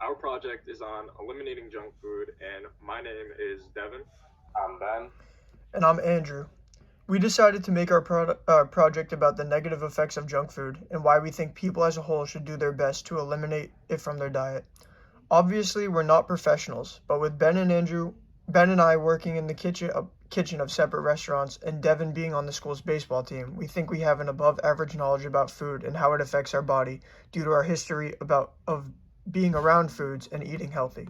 Our project is on eliminating junk food, and my name is Devin. I'm Ben. And I'm Andrew. We decided to make our project about the negative effects of junk food and why we think people as a whole should do their best to eliminate it from their diet. Obviously, we're not professionals, but with Ben and I working in the kitchen of separate restaurants, and Devin being on the school's baseball team, we think we have an above average knowledge about food and how it affects our body due to our history of being around foods and eating healthy.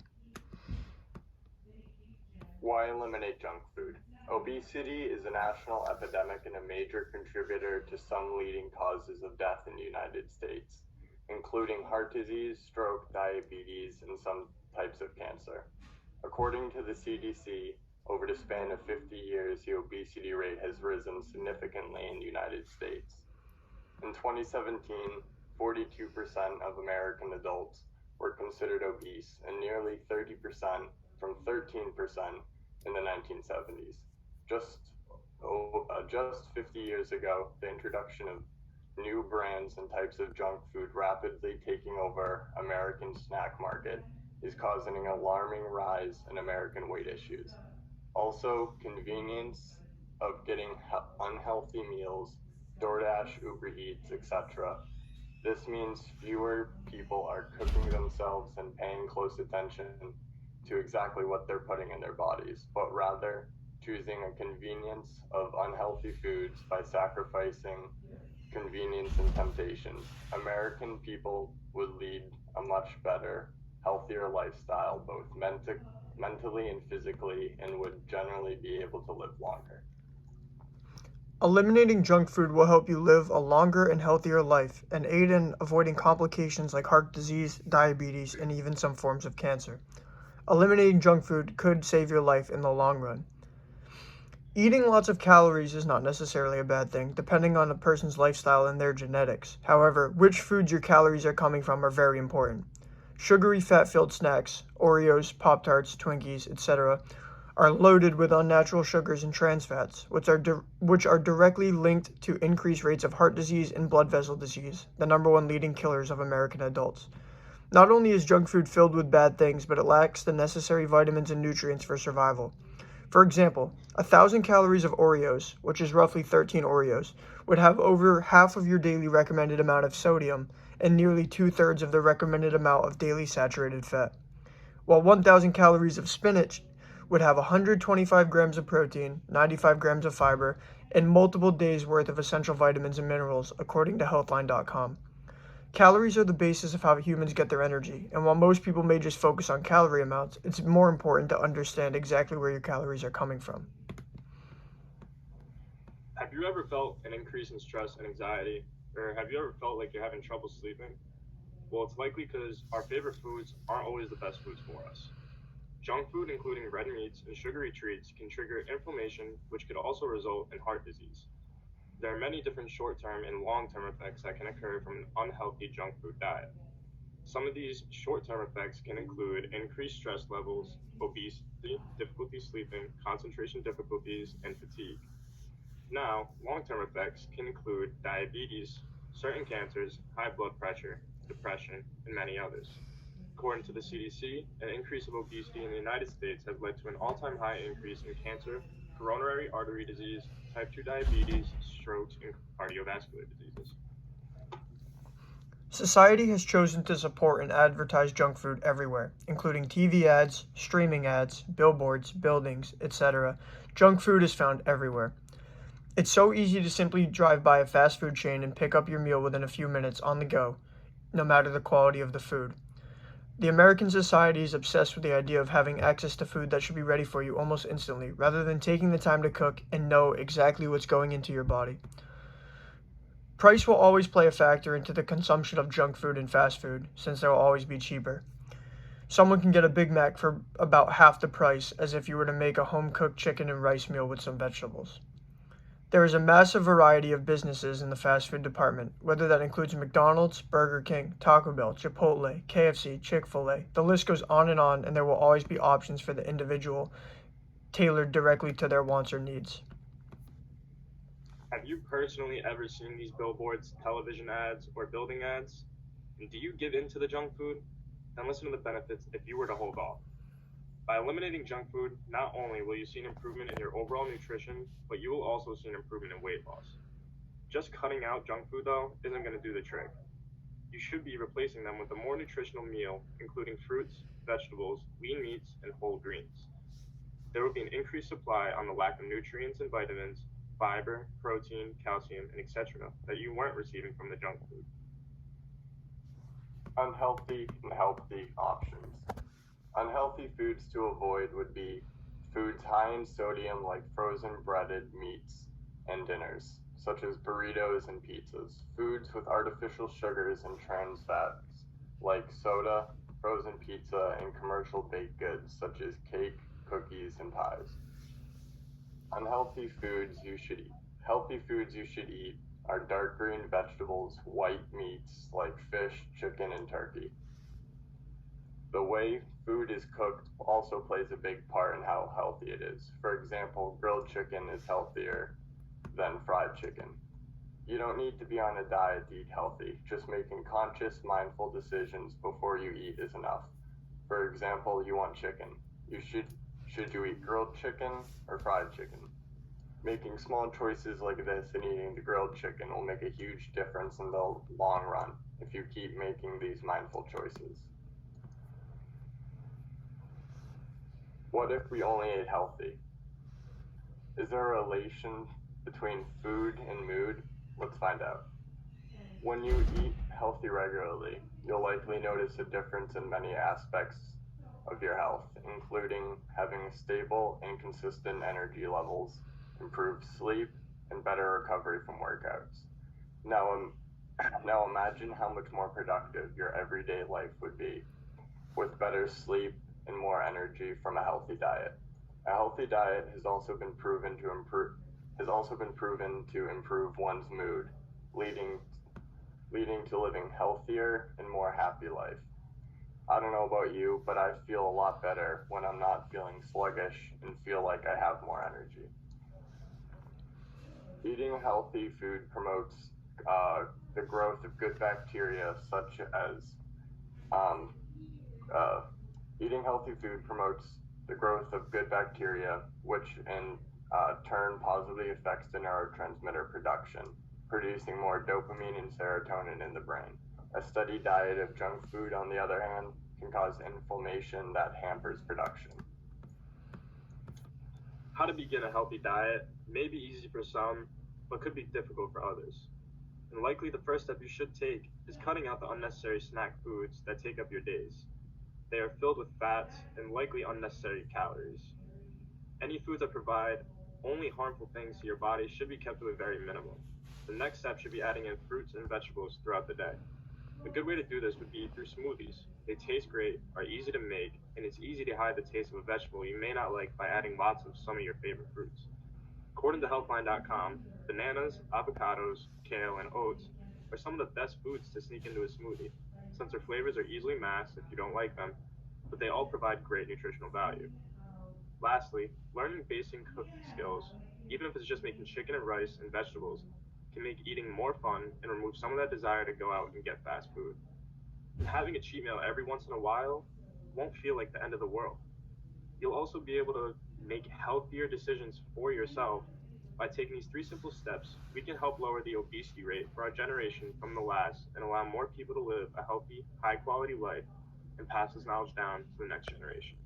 Why eliminate junk food? Obesity is a national epidemic and a major contributor to some leading causes of death in the United States, including heart disease, stroke, diabetes, and some types of cancer. According to the CDC, over the span of 50 years, the obesity rate has risen significantly in the United States. In 2017, 42% of American adults were considered obese, and nearly 30% from 13% in the 1970s. Just 50 years ago, the introduction of new brands and types of junk food rapidly taking over American snack market is causing an alarming rise in American weight issues. Also, convenience of getting unhealthy meals, DoorDash, Uber Eats, etc. This means fewer people are cooking themselves and paying close attention to exactly what they're putting in their bodies, but rather choosing a convenience of unhealthy foods by sacrificing convenience and temptations. American people would lead a much better, healthier lifestyle, both mentally and physically, and would generally be able to live longer. Eliminating junk food will help you live a longer and healthier life and aid in avoiding complications like heart disease, diabetes, and even some forms of cancer. Eliminating junk food could save your life in the long run. Eating lots of calories is not necessarily a bad thing, depending on a person's lifestyle and their genetics. However, which foods your calories are coming from are very important. Sugary, fat-filled snacks, Oreos, Pop-Tarts, Twinkies, etc., are loaded with unnatural sugars and trans fats, which are directly linked to increased rates of heart disease and blood vessel disease, the number one leading killers of American adults. Not only is junk food filled with bad things, but it lacks the necessary vitamins and nutrients for survival. For example, 1,000 calories of Oreos, which is roughly 13 Oreos, would have over half of your daily recommended amount of sodium and nearly 2/3 of the recommended amount of daily saturated fat. While 1,000 calories of spinach would have 125 grams of protein, 95 grams of fiber, and multiple days' worth of essential vitamins and minerals, according to Healthline.com. Calories are the basis of how humans get their energy, and while most people may just focus on calorie amounts, it's more important to understand exactly where your calories are coming from. Have you ever felt an increase in stress and anxiety, or have you ever felt like you're having trouble sleeping? Well, it's likely because our favorite foods aren't always the best foods for us. Junk food, including red meats and sugary treats, can trigger inflammation, which could also result in heart disease. There are many different short term and long term effects that can occur from an unhealthy junk food diet. Some of these short term effects can include increased stress levels, obesity, difficulty sleeping, concentration difficulties, and fatigue. Now, long term effects can include diabetes, certain cancers, high blood pressure, depression, and many others. According to the CDC, an increase of obesity in the United States has led to an all time high increase in cancer, coronary artery disease, type 2 diabetes, strokes, and cardiovascular diseases. Society has chosen to support and advertise junk food everywhere, including TV ads, streaming ads, billboards, buildings, etc. Junk food is found everywhere. It's so easy to simply drive by a fast food chain and pick up your meal within a few minutes on the go, no matter the quality of the food. The American society is obsessed with the idea of having access to food that should be ready for you almost instantly, rather than taking the time to cook and know exactly what's going into your body. Price will always play a factor into the consumption of junk food and fast food, since they will always be cheaper. Someone can get a Big Mac for about half the price as if you were to make a home-cooked chicken and rice meal with some vegetables. There is a massive variety of businesses in the fast food department, whether that includes McDonald's, Burger King, Taco Bell, Chipotle, KFC, Chick-fil-A. The list goes on, and there will always be options for the individual tailored directly to their wants or needs. Have you personally ever seen these billboards, television ads, or building ads? And do you give in to the junk food? then listen to the benefits if you were to hold off. By eliminating junk food, not only will you see an improvement in your overall nutrition, but you will also see an improvement in weight loss. Just cutting out junk food, though, isn't going to do the trick. You should be replacing them with a more nutritional meal, including fruits, vegetables, lean meats, and whole greens. There will be an increased supply on the lack of nutrients and vitamins, fiber, protein, calcium, and etc. that you weren't receiving from the junk food. Unhealthy and healthy options. Unhealthy foods to avoid would be foods high in sodium like frozen breaded meats and dinners, such as burritos and pizzas. Foods with artificial sugars and trans fats like soda, frozen pizza, and commercial baked goods such as cake, cookies, and pies. Unhealthy foods you should eat. Healthy foods you should eat are dark green vegetables, white meats like fish, chicken, and turkey. The way food is cooked also plays a big part in how healthy it is. For example, grilled chicken is healthier than fried chicken. You don't need to be on a diet to eat healthy. Just making conscious, mindful decisions before you eat is enough. For example, you want chicken. Should you eat grilled chicken or fried chicken? Making small choices like this and eating the grilled chicken will make a huge difference in the long run if you keep making these mindful choices. What if we only ate healthy? Is there a relation between food and mood? Let's find out. When you eat healthy regularly, you'll likely notice a difference in many aspects of your health, including having stable and consistent energy levels, improved sleep, and better recovery from workouts. Now imagine how much more productive your everyday life would be with better sleep and more energy from a healthy diet. A healthy diet has also been proven to improve one's mood, leading to living healthier and more happy life. I don't know about you, but I feel a lot better when I'm not feeling sluggish and feel like I have more energy. Eating healthy food promotes the growth of good bacteria, such as um, uh, eating healthy food promotes the growth of good bacteria, which in turn positively affects the neurotransmitter production, producing more dopamine and serotonin in the brain. A steady diet of junk food, on the other hand, can cause inflammation that hampers production. How to begin a healthy diet may be easy for some, but could be difficult for others. And likely the first step you should take is cutting out the unnecessary snack foods that take up your days. They are filled with fats and likely unnecessary calories. Any foods that provide only harmful things to your body should be kept to a very minimum. The next step should be adding in fruits and vegetables throughout the day. A good way to do this would be through smoothies. They taste great, are easy to make, and it's easy to hide the taste of a vegetable you may not like by adding lots of some of your favorite fruits. According to Healthline.com, bananas, avocados, kale, and oats are some of the best foods to sneak into a smoothie, since their flavors are easily masked if you don't like them, but they all provide great nutritional value. Lastly, learning basic cooking skills, even if it's just making chicken and rice and vegetables, can make eating more fun and remove some of that desire to go out and get fast food. And having a cheat meal every once in a while won't feel like the end of the world. You'll also be able to make healthier decisions for yourself by taking these three simple steps. We can help lower the obesity rate for our generation from the last and allow more people to live a healthy, high quality life and pass this knowledge down to the next generation.